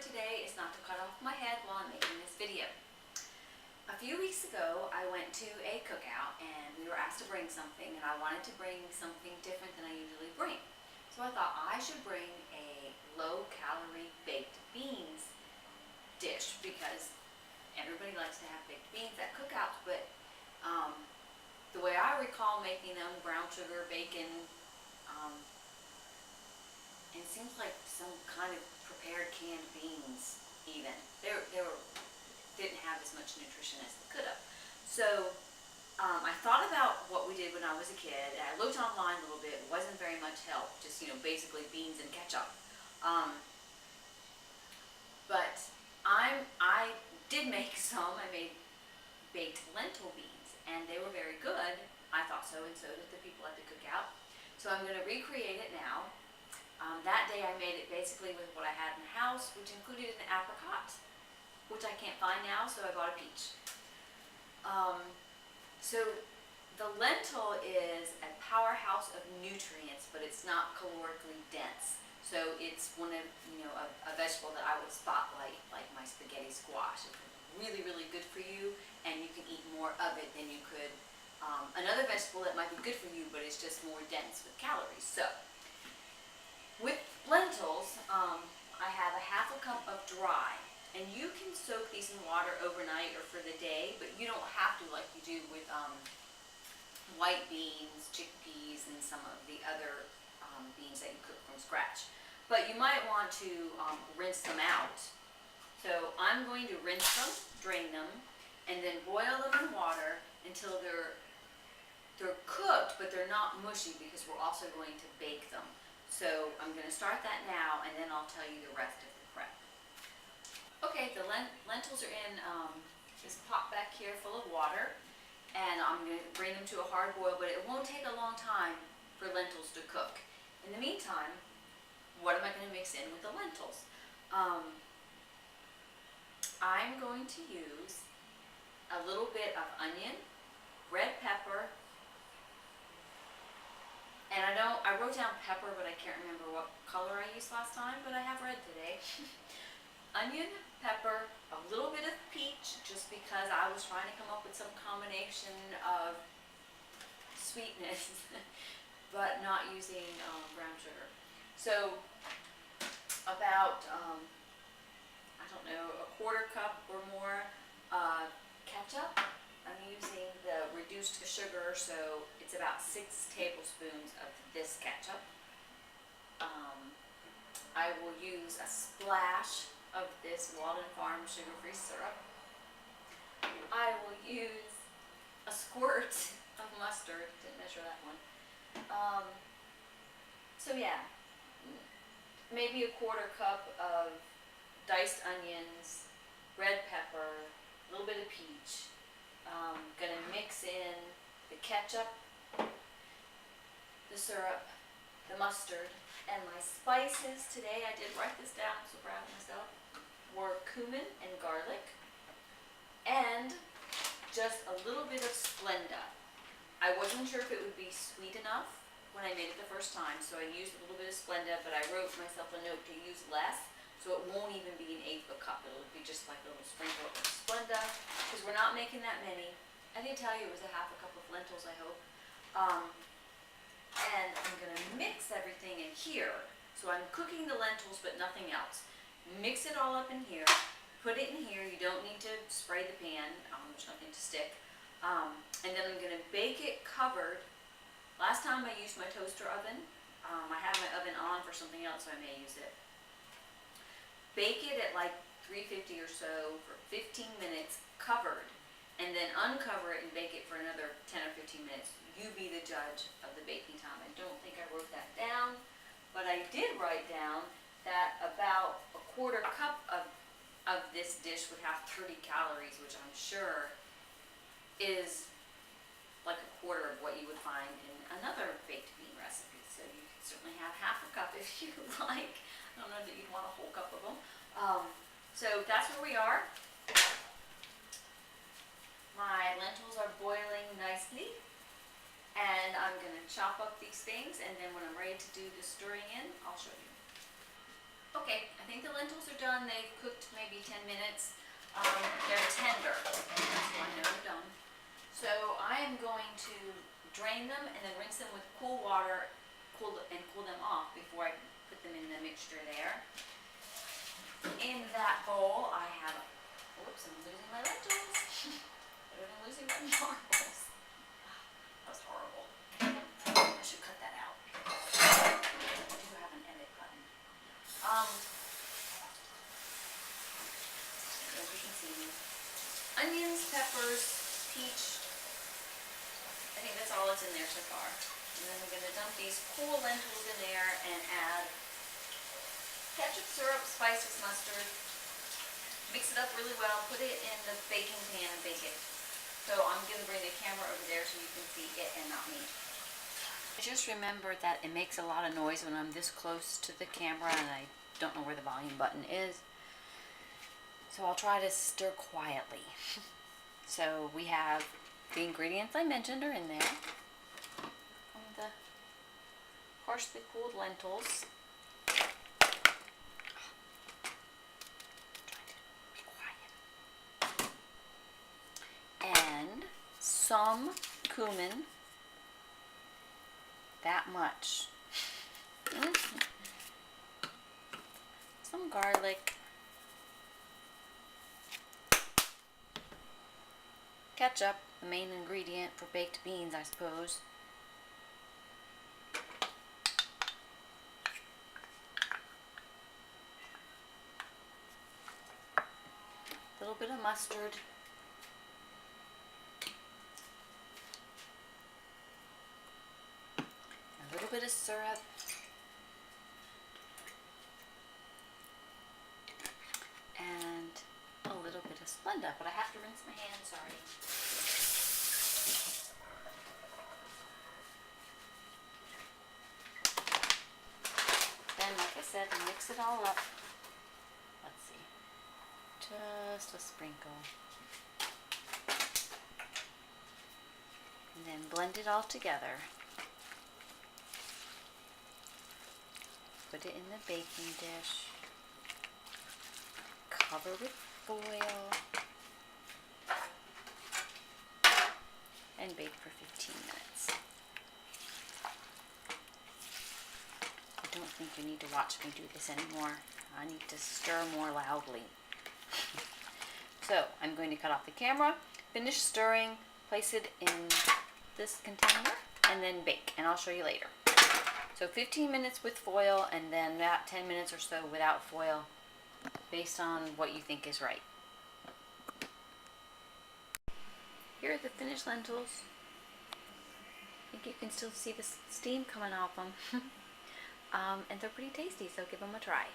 today is not to cut off my head while I'm making this video. A few weeks ago, I went to a cookout and we were asked to bring something, and I wanted to bring something different than I usually bring. So I thought I should bring a low-calorie baked beans dish because everybody likes to have baked beans at cookouts, but the way I recall making them, brown sugar, bacon, it seems like some kind of prepared canned beans even. They didn't have as much nutrition as they could have. So I thought about what we did when I was a kid, and I looked online a little bit. It wasn't very much help, just basically beans and ketchup. But I did make some. I made baked lentil beans, and they were very good. I thought so, and so did the people at the cookout. So I'm going to recreate it now. That day I made it basically with what I had in the house, which included an apricot, which I can't find now, so I bought a peach. So the lentil is a powerhouse of nutrients, but it's not calorically dense. So it's one of, a vegetable that I would spotlight, like my spaghetti squash. It's really, really good for you, and you can eat more of it than you could another vegetable that might be good for you, but it's just more dense with calories. So with lentils, I have a half a cup of dry, and you can soak these in water overnight or for the day, but you don't have to like you do with white beans, chickpeas, and some of the other beans that you cook from scratch. But you might want to rinse them out. So I'm going to rinse them, drain them, and then boil them in water until they're cooked, but they're not mushy, because we're also going to bake them. So I'm going to start that now, and then I'll tell you the rest of the prep. Okay, the lentils are in this pot back here full of water, and I'm going to bring them to a hard boil, but it won't take a long time for lentils to cook. In the meantime, what am I going to mix in with the lentils? I'm going to use a little bit of onion, red pepper, and I wrote down pepper, but I can't remember what color I used last time, but I have red today. Onion, pepper, a little bit of peach, just because I was trying to come up with some combination of sweetness, but not using brown sugar. So about, I don't know, a quarter cup or more ketchup. I'm using the reduced sugar, so it's about 6 tablespoons of this ketchup. I will use a splash of this Walden Farm sugar-free syrup. I will use a squirt of mustard. Didn't measure that one. So yeah, maybe a quarter cup of diced onions, red pepper, a little bit of peach. Gonna mix in the ketchup, the syrup, the mustard, and my spices today, I did write this down, I'm so proud of myself, were cumin and garlic, and just a little bit of splenda. I wasn't sure if it would be sweet enough when I made it the first time, so I used a little bit of splenda, but I wrote myself a note to use less, so it won't even be an 1/8 of a cup. It'll be just like a little sprinkle of splenda, because we're not making that many. I did tell you it was a half a cup of lentils, I hope. And I'm going to mix everything in here. So I'm cooking the lentils, but nothing else. Mix it all up in here. Put it in here. You don't need to spray the pan. There's nothing to stick. And then I'm going to bake it covered. Last time I used my toaster oven. I have my oven on for something else, so I may use it. Bake it at like 350 or so for 15 minutes covered, and then uncover it and bake it for another 10 or 15 minutes. You be the judge of the baking time. I don't think I wrote that down, but I did write down that about a quarter cup of this dish would have 30 calories, which I'm sure is like a quarter of what you would find in another baked bean recipe. So you can certainly have half a cup if you like. I don't know that you'd want a whole cup of them. So that's where we are. My lentils are boiling nicely, and I'm going to chop up these things, and then when I'm ready to do the stirring in, I'll show you. Okay, I think the lentils are done. They've cooked maybe 10 minutes. They're tender, so I know they're done. So I am going to drain them and then rinse them with cool water, cool them off before I put them in the mixture there. In that bowl, I have, whoops, I'm losing my lentils. Better than losing my marbles. That was horrible. I should cut that out. I do have an edit button. As you can see, onions, peppers, peach. I think that's all that's in there so far. And then we're going to dump these cool lentils in there and add ketchup, syrup, spices, mustard. Mix it up really well, put it in the baking pan and bake it. So I'm going to bring the camera over there so you can see it and not me. I just remembered that it makes a lot of noise when I'm this close to the camera and I don't know where the volume button is. So I'll try to stir quietly. So we have the ingredients I mentioned are in there. The partially cooled lentils. And some cumin, that much. Some garlic, ketchup, the main ingredient for baked beans, I suppose. A little bit of mustard. A little bit of syrup. And a little bit of Splenda, but I have to rinse my hands, sorry. Then, like I said, mix it all up. Let's see. Just a sprinkle. And then blend it all together. Put it in the baking dish. Cover with foil. And bake for 15 minutes. I don't think you need to watch me do this anymore. I need to stir more loudly. So I'm going to cut off the camera, finish stirring, place it in this container, and then bake, and I'll show you later. So 15 minutes with foil, and then about 10 minutes or so without foil, based on what you think is right. Here are the finished lentils. I think you can still see the steam coming off them. And they're pretty tasty, so give them a try.